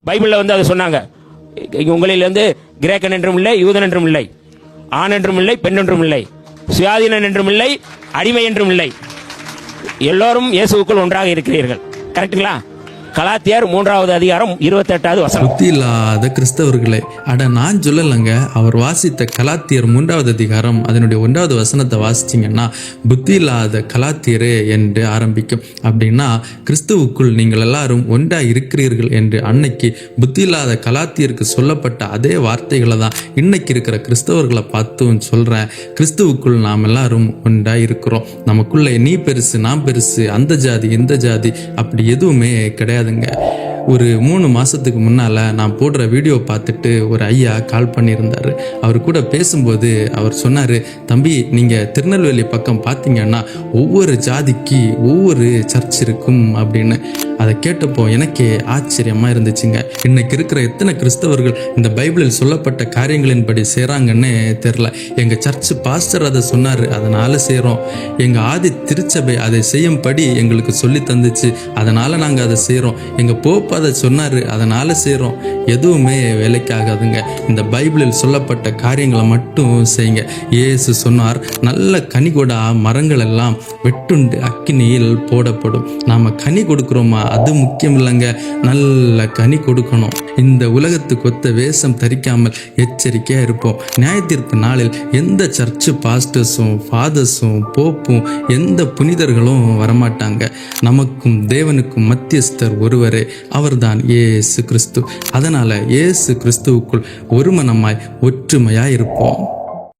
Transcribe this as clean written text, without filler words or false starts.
பைபிளில் அதை சொன்னாங்க. உங்களில் கிரேக்கன் என்றும் இல்லை, யூதன் என்றும் இல்லை, ஆண் என்றும் இல்லை, பெண் என்றும் இல்லை, சுயாதீனன் என்றும் இல்லை, அடிமை என்றும் இல்லை, எல்லோரும் இயேசுவுக்குள் ஒன்றாக இருக்கிறீர்கள். கரெக்டுங்களா? கலாத்தியர் 3வது அதிகாரம் 28வது வசனம். புத்தி இல்லாத கிறிஸ்தவர்களே, அட நான் சொல்லலைங்க, அவர் வாசித்த கலாத்தியர் 3வது அதிகாரம் அதனுடைய 1வது வசனத்தை வாசிச்சிங்கன்னா புத்தி இல்லாத கலாத்தியரே என்று ஆரம்பிக்கும். அப்படின்னா கிறிஸ்துவுக்குள் நீங்கள் எல்லாரும் ஒன்றா இருக்கிறீர்கள் என்று அன்னைக்கு புத்தி இல்லாத கலாத்தியருக்கு சொல்லப்பட்ட அதே வார்த்தைகளை தான் இன்னைக்கு இருக்கிற கிறிஸ்தவர்களை பார்த்தும் சொல்றேன். கிறிஸ்துவுக்குள் நாம் எல்லாரும் ஒன்றா இருக்கிறோம். நமக்குள்ள நீ பெருசு நான் பெருசு, அந்த ஜாதி இந்த ஜாதி அப்படி எதுவுமே கிடையாது. ஒரு 3 மாசத்துக்கு முன்னால நான் போடுற வீடியோ பார்த்துட்டு ஒரு ஐயா கால் பண்ணியிருந்தாரு. அவர் கூட பேசும்போது அவர் சொன்னாரு, தம்பி நீங்க திருநெல்வேலி பக்கம் பார்த்தீங்கன்னா ஒவ்வொரு ஜாதிக்கு ஒவ்வொரு சர்ச் இருக்கும் அப்படின்னு. அதை கேட்டப்போ எனக்கே ஆச்சரியமா இருந்துச்சுங்க. இன்னைக்கு இருக்கிற எத்தனை கிறிஸ்தவர்கள் இந்த பைபிளில் சொல்லப்பட்ட காரியங்களின்படி செய்றாங்கன்னே தெரியல. எங்க சர்ச் பாஸ்டர் அதை சொன்னாரு, அதனால செய்றோம். எங்க ஆதி திருச்சபை அதை செய்யும்படி எங்களுக்கு சொல்லி தந்துச்சு, அதனால நாங்க அதை செய்றோம். எங்க போப் அதை சொன்னாரு, அதனால செய்றோம். எதுவுமே வேலைக்கு ஆகாதுங்க. இந்த பைபிளில் சொல்லப்பட்ட காரியங்களை மட்டும் செய்யுங்க. இயேசு சொன்னார், நல்ல கனி கொடா மரங்கள் எல்லாம் வெட்டுண்டு அக்கினியில் போடப்படும். நாம கனி கொடுக்கிறோமா அது முக்கியம் இல்லைங்க, நல்ல கனி கொடுக்கணும். இந்த உலகத்துக்கு ஒத்த வேஷம் தரிக்காமல் எச்சரிக்கையா இருப்போம். நியாயத்தீர்ப்பு நாளில் எந்த சர்ச்சு பாஸ்டர்ஸும் ஃபாதர்ஸும் போப்பும் எந்த புனிதர்களும் வரமாட்டாங்க. நமக்கும் தேவனுக்கும் மத்தியஸ்தர் ஒருவரே, அவர்தான் இயேசு கிறிஸ்து. அதனால இயேசு கிறிஸ்துவுக்குள் ஒரு மனமாய் ஒற்றுமையாய் இருப்போம்.